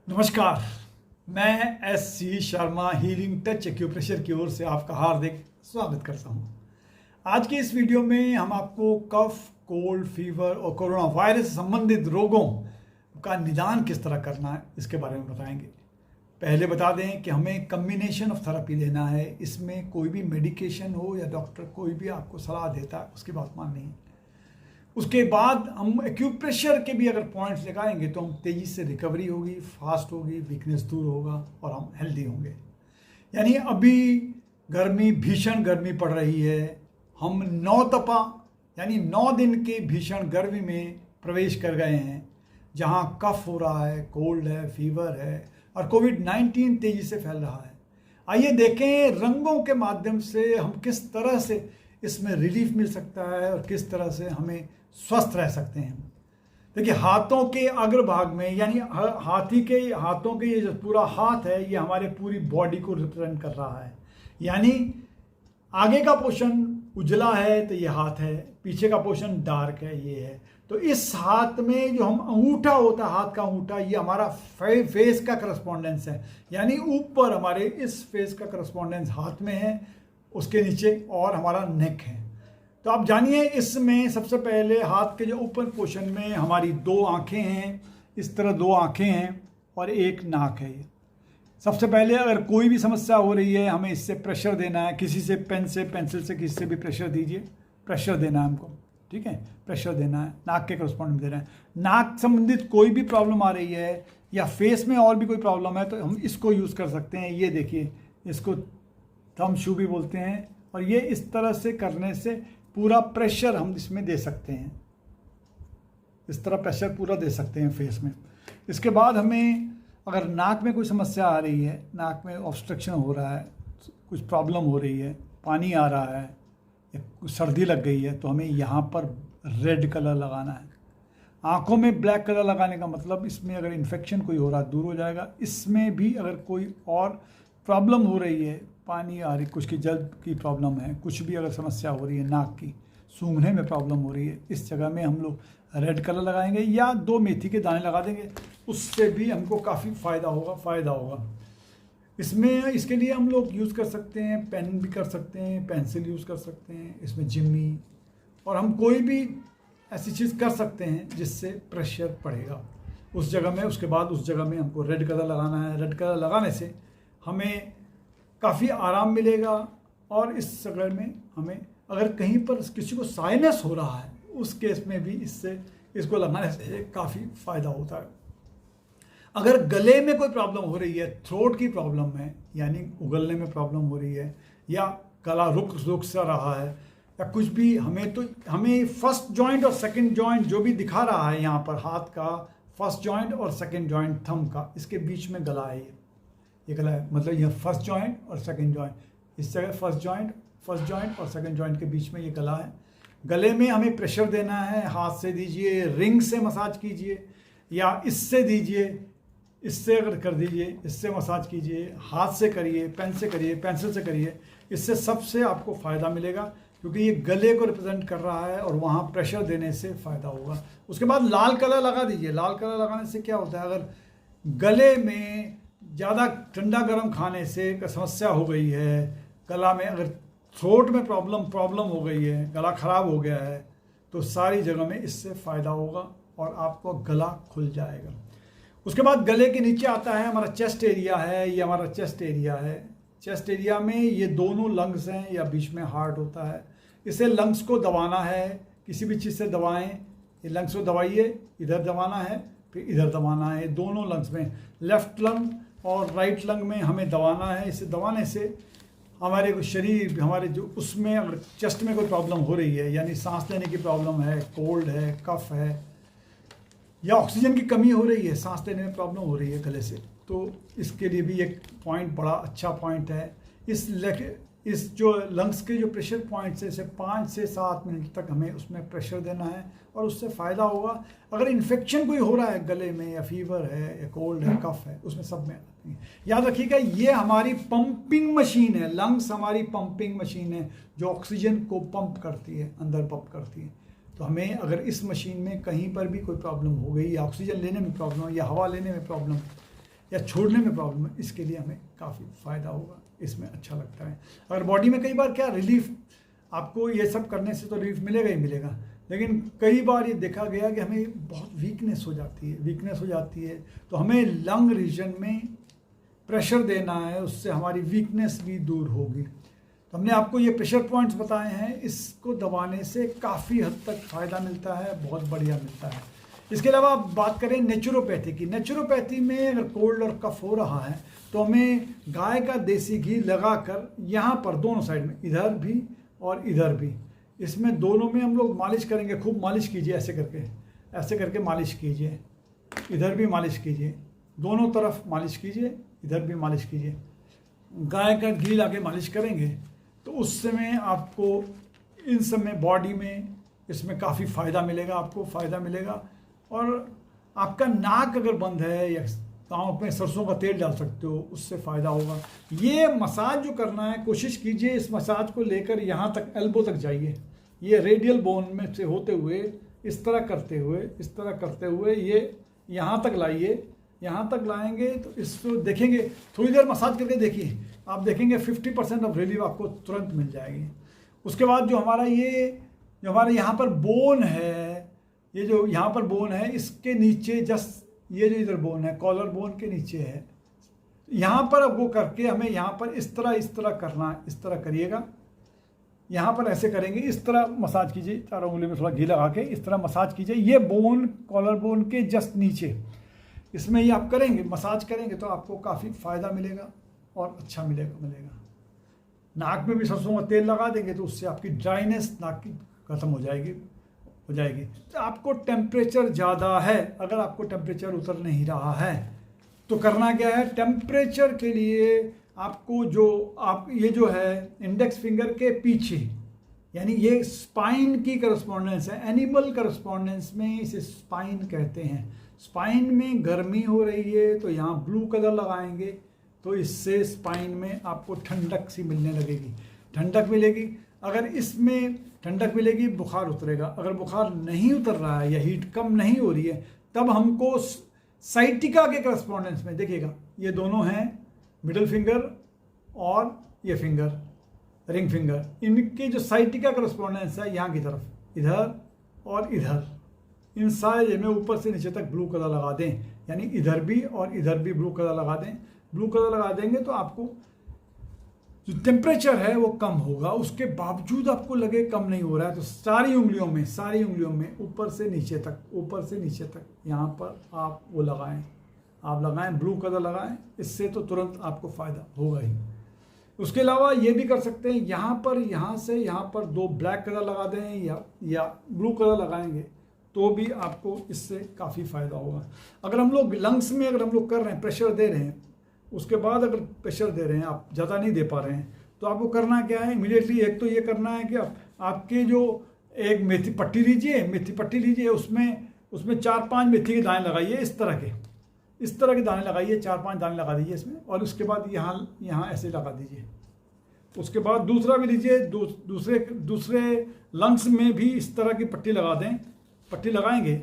नमस्कार। मैं सी Sharma healing touch acupressure की ओर से आपका हार्दिक स्वागत करता हूं। आज की इस वीडियो में हम आपको कफ, कोल्ड, फीवर और कोरोना वायरस से संबंधित रोगों का निदान किस तरह करना है इसके बारे में बताएंगे। पहले बता दें कि हमें कम्बिनेशन ऑफ थेरेपी लेना है। इसमें कोई भी मेडिकेशन हो या डॉक्टर कोई भी आपको सलाह देता है उसकी बात माननी है। उसके बाद हम एक्यूप्रेशर के भी अगर पॉइंट्स लगाएंगे तो हम तेज़ी से रिकवरी होगी, फास्ट होगी, वीकनेस दूर होगा और हम हेल्दी होंगे। यानी अभी भीषण गर्मी पड़ रही है। हम 9 तपा यानी 9 दिन के भीषण गर्मी में प्रवेश कर गए हैं, जहां कफ हो रहा है, कोल्ड है, फीवर है और कोविड-19 तेज़ी से फैल रहा है। आइए देखें रंगों के माध्यम से हम किस तरह से इसमें रिलीफ मिल सकता है और किस तरह से हमें स्वस्थ रह सकते हैं। देखिए, हाथों के अग्रभाग में यानी हाथों के ये जो पूरा हाथ है ये हमारे पूरी बॉडी को रिप्रेजेंट कर रहा है। यानी आगे का पोर्शन उजला है तो ये हाथ है, पीछे का पोर्शन डार्क है, ये है। तो इस हाथ में जो हम अंगूठा होता है, हाथ का अंगूठा, ये हमारा फेस का करस्पॉन्डेंस है। यानी ऊपर हमारे इस फेस का करस्पॉन्डेंस हाथ में है, उसके नीचे और हमारा नेक है। तो आप जानिए, इसमें सबसे पहले हाथ के जो ऊपर पोर्शन में हमारी 2 आंखें हैं, इस तरह 2 आंखें हैं और एक नाक है। ये सबसे पहले अगर कोई भी समस्या हो रही है, हमें इससे प्रेशर देना है। किसी से पेन से, पेंसिल से, किसी से भी प्रेशर दीजिए। प्रेशर देना है हमको, ठीक है, प्रेशर देना है, नाक के करस्पॉन्डेंट देना है। नाक संबंधित कोई भी प्रॉब्लम आ रही है या फेस में और भी कोई प्रॉब्लम है तो हम इसको यूज़ कर सकते हैं। ये देखिए, इसको थंब शू भी बोलते हैं और ये इस तरह से करने से पूरा प्रेशर हम इसमें दे सकते हैं। इस तरह प्रेशर पूरा दे सकते हैं फेस में। इसके बाद हमें अगर नाक में कोई समस्या आ रही है, नाक में ऑब्स्ट्रक्शन हो रहा है, कुछ प्रॉब्लम हो रही है, पानी आ रहा है या कुछ सर्दी लग गई है, तो हमें यहाँ पर रेड कलर लगाना है। आँखों में ब्लैक कलर लगाने का मतलब इसमें अगर इन्फेक्शन कोई हो रहा है दूर हो जाएगा। इसमें भी अगर कोई और प्रॉब्लम हो रही है, पानी आ रही, कुछ की जल्द की प्रॉब्लम है, कुछ भी अगर समस्या हो रही है, नाक की सूंघने में प्रॉब्लम हो रही है, इस जगह में हम लोग रेड कलर लगाएंगे या 2 मेथी के दाने लगा देंगे। उससे भी हमको काफ़ी फ़ायदा होगा। इसके लिए हम लोग यूज़ कर सकते हैं, पेन भी कर सकते हैं, पेंसिल यूज़ कर सकते हैं, इसमें जिम्मी, और हम कोई भी ऐसी चीज़ कर सकते हैं जिससे प्रेशर पड़ेगा उस जगह में। उसके बाद उस जगह में हमको रेड कलर लगाना है। रेड कलर लगाने से हमें काफ़ी आराम मिलेगा। और इस जगह में हमें अगर कहीं पर किसी को साइनस हो रहा है, उस केस में भी इसको लगाने से काफ़ी फ़ायदा होता है। अगर गले में कोई प्रॉब्लम हो रही है, थ्रोट की प्रॉब्लम है, यानी उगलने में प्रॉब्लम हो रही है या गला रुक सा रहा है या कुछ भी, हमें फर्स्ट जॉइंट और सेकंड जॉइंट जो भी दिखा रहा है यहाँ पर, हाथ का फर्स्ट जॉइंट और सेकंड जॉइंट थंब का, इसके बीच में गला है। ये गला है, मतलब ये फर्स्ट जॉइंट और सेकंड जॉइंट, इस जगह फर्स्ट जॉइंट और सेकंड जॉइंट के बीच में ये गला है। गले में हमें प्रेशर देना है। हाथ से दीजिए, रिंग से मसाज कीजिए या इससे दीजिए, इससे अगर कर दीजिए, इससे मसाज कीजिए, हाथ से करिए, पेन से करिए, पेंसिल से करिए। इससे सबसे आपको फ़ायदा मिलेगा क्योंकि ये गले को रिप्रेजेंट कर रहा है और वहाँ प्रेशर देने से फ़ायदा होगा। उसके बाद लाल कलर लगा दीजिए। लाल कलर लगाने से क्या होता है, अगर गले में ज़्यादा ठंडा गर्म खाने से समस्या हो गई है, गला में अगर थ्रोट में प्रॉब्लम हो गई है, गला ख़राब हो गया है, तो सारी जगह में इससे फ़ायदा होगा और आपको गला खुल जाएगा। उसके बाद गले के नीचे आता है हमारा चेस्ट एरिया है। ये हमारा चेस्ट एरिया है। चेस्ट एरिया में ये दोनों लंग्स हैं या बीच में हार्ट होता है। इसे लंग्स को दबाना है, किसी भी चीज़ से दबाएं। ये लंग्स को दबाइए, इधर दबाना है, फिर इधर दबाना है। दोनों लंग्स में, लेफ्ट लंग और राइट लंग में हमें दबाना है। इसे दबाने से हमारे शरीर, हमारे जो उसमें अगर चेस्ट में कोई प्रॉब्लम हो रही है, यानी सांस लेने की प्रॉब्लम है, कोल्ड है, कफ है या ऑक्सीजन की कमी हो रही है, सांस लेने में प्रॉब्लम हो रही है गले से, तो इसके लिए भी एक पॉइंट बड़ा अच्छा पॉइंट है। इस जो लंग्स के जो प्रेशर पॉइंट से इसे 5 से 7 मिनट तक हमें उसमें प्रेशर देना है और उससे फ़ायदा होगा। अगर इन्फेक्शन कोई हो रहा है गले में या फीवर है या कोल्ड है, कफ है, उसमें सब में याद रखिएगा ये हमारी पंपिंग मशीन है। लंग्स हमारी पंपिंग मशीन है जो ऑक्सीजन को पंप करती है, अंदर पंप करती है। तो हमें अगर इस मशीन में कहीं पर भी कोई प्रॉब्लम हो गई या ऑक्सीजन लेने में प्रॉब्लम या हवा लेने में प्रॉब्लम या छोड़ने में प्रॉब्लम है, इसके लिए हमें काफ़ी फ़ायदा होगा, इसमें अच्छा लगता है। अगर बॉडी में कई बार क्या रिलीफ, आपको ये सब करने से तो रिलीफ मिलेगा ही मिलेगा, लेकिन कई बार ये देखा गया कि हमें बहुत वीकनेस हो जाती है, तो हमें लंग रीजन में प्रेशर देना है, उससे हमारी वीकनेस भी दूर होगी। तो हमने आपको ये प्रेशर पॉइंट्स बताए हैं, इसको दबाने से काफ़ी हद तक फ़ायदा मिलता है, बहुत बढ़िया मिलता है। इसके अलावा आप बात करें नेचुरोपैथी की, नेचुरोपैथी में अगर कोल्ड और कफ हो रहा है तो हमें गाय का देसी घी लगाकर यहाँ पर दोनों साइड में, इधर भी और इधर भी, इसमें दोनों में हम लोग मालिश करेंगे। खूब मालिश कीजिए, ऐसे करके मालिश कीजिए, इधर भी मालिश कीजिए, दोनों तरफ मालिश कीजिए, इधर भी मालिश कीजिए। गाय का घी लाके मालिश करेंगे तो उस समय आपको इन सब में बॉडी में इसमें काफ़ी फ़ायदा मिलेगा, आपको फ़ायदा मिलेगा। और आपका नाक अगर बंद है या पाँव में सरसों का तेल डाल सकते हो, उससे फ़ायदा होगा। ये मसाज जो करना है, कोशिश कीजिए इस मसाज को लेकर यहाँ तक, एल्बो तक जाइए, ये रेडियल बोन में से होते हुए इस तरह करते हुए ये यहाँ तक लाइए। यहाँ तक लाएंगे तो इसको देखेंगे, थोड़ी देर मसाज करके देखिए, आप देखेंगे 50% ऑफ रिलीफ आपको तुरंत मिल जाएगी। उसके बाद जो हमारा यहाँ पर बोन है, ये जो यहाँ पर बोन है, इसके नीचे जस्ट ये जो इधर बोन है, कॉलर बोन के नीचे है, यहाँ पर अब वो करके हमें यहाँ पर इस तरह करना है। इस तरह करिएगा, यहाँ पर ऐसे करेंगे, इस तरह मसाज कीजिए, चारों उंगली में थोड़ा घी लगा के इस तरह मसाज कीजिए। ये बोन कॉलर बोन के जस्ट नीचे, इसमें ये आप करेंगे, मसाज करेंगे तो आपको काफ़ी फ़ायदा मिलेगा और अच्छा मिलेगा। नाक में भी सरसों का तेल लगा देंगे तो उससे आपकी ड्राइनेस नाक की ख़त्म हो जाएगी। तो आपको टेम्परेचर ज़्यादा है, अगर आपको टेम्परेचर उतर नहीं रहा है तो करना क्या है, टेम्परेचर के लिए आपको ये जो है इंडेक्स फिंगर के पीछे, यानी ये स्पाइन की करस्पॉन्डेंस है, एनिमल करस्पॉन्डेंस में इसे स्पाइन कहते हैं। स्पाइन में गर्मी हो रही है तो यहाँ ब्लू कलर लगाएंगे तो इससे स्पाइन में आपको ठंडक सी मिलने लगेगी, ठंडक मिलेगी। अगर इसमें ठंडक मिलेगी, बुखार उतरेगा। अगर बुखार नहीं उतर रहा है या हीट कम नहीं हो रही है, तब हमको साइटिका के करस्पॉन्डेंस में देखिएगा, ये दोनों हैं मिडिल फिंगर और ये फिंगर रिंग फिंगर, इनके जो साइटिका करस्पॉन्डेंस है यहाँ की तरफ, इधर और इधर, इन सारे में ऊपर से नीचे तक ब्लू कलर लगा दें, यानी इधर भी और इधर भी ब्लू कलर लगा दें। ब्लू कलर लगा देंगे तो आपको जो टेम्परेचर है वो कम होगा, उसके बावजूद आपको लगे कम नहीं हो रहा है तो सारी उंगलियों में ऊपर से नीचे तक यहाँ पर आप वो लगाएं, ब्लू कलर लगाएं, इससे तो तुरंत आपको फ़ायदा होगा ही। उसके अलावा ये भी कर सकते हैं, यहाँ से यहाँ पर 2 ब्लैक कलर लगा दें या ब्लू कलर लगाएंगे तो भी आपको इससे काफ़ी फ़ायदा होगा। अगर हम लोग लंग्स में कर रहे हैं, प्रेशर दे रहे हैं, उसके बाद अगर प्रेशर दे रहे हैं, आप ज़्यादा नहीं दे पा रहे हैं, तो आपको करना क्या है, इमीडिएटली एक तो ये करना है कि आपके जो एक मेथी पट्टी लीजिए, उसमें 4-5 मेथी के दाने लगाइए, इस तरह के दाने लगाइए, 4-5 दाने लगा दीजिए इसमें, और उसके बाद यहाँ ऐसे लगा दीजिए। उसके बाद दूसरा भी लीजिए, दूसरे लंग्स में भी इस तरह की पट्टी लगा दें। पट्टी लगाएंगे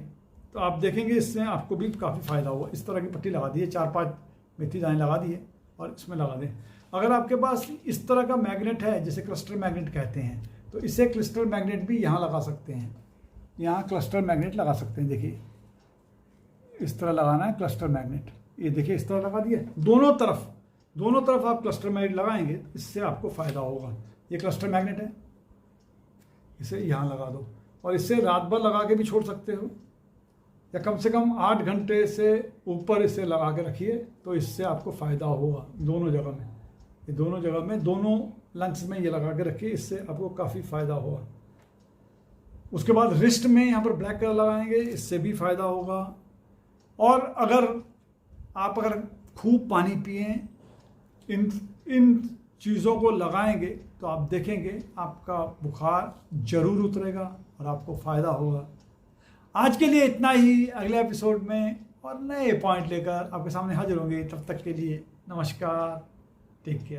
तो आप देखेंगे इससे आपको भी काफ़ी फ़ायदा होगा। इस तरह की पट्टी लगा दिए, 4-5 मेथी दाने लगा दिए और इसमें लगा दें। अगर आपके पास इस तरह का मैग्नेट है, जिसे क्लस्टर मैग्नेट कहते हैं, तो इसे क्लस्टर मैग्नेट भी यहाँ लगा सकते हैं, यहाँ क्लस्टर मैग्नेट लगा सकते हैं। देखिए इस तरह लगाना है क्लस्टर मैग्नेट, ये देखिए इस तरह लगा दिए, दोनों तरफ आप क्लस्टर मैग्नेट लगाएंगे, इससे आपको फ़ायदा होगा। ये क्लस्टर मैग्नेट है, इसे यहाँ लगा दो और इससे रात भर लगा के भी छोड़ सकते हो, या कम से कम 8 घंटे से ऊपर इसे लगा के रखिए, तो इससे आपको फ़ायदा होगा। दोनों जगह में दोनों लंग्स में ये लगा के रखिए, इससे आपको काफ़ी फ़ायदा होगा। उसके बाद रिस्ट में यहाँ पर ब्लैक कलर लगाएंगे, इससे भी फ़ायदा होगा। और अगर खूब पानी पिए, इन चीज़ों को लगाएंगे तो आप देखेंगे आपका बुखार ज़रूर उतरेगा और आपको फ़ायदा होगा। आज के लिए इतना ही, अगले एपिसोड में और नए पॉइंट लेकर आपके सामने हाजिर होंगे। तब तक के लिए नमस्कार, टेक केयर।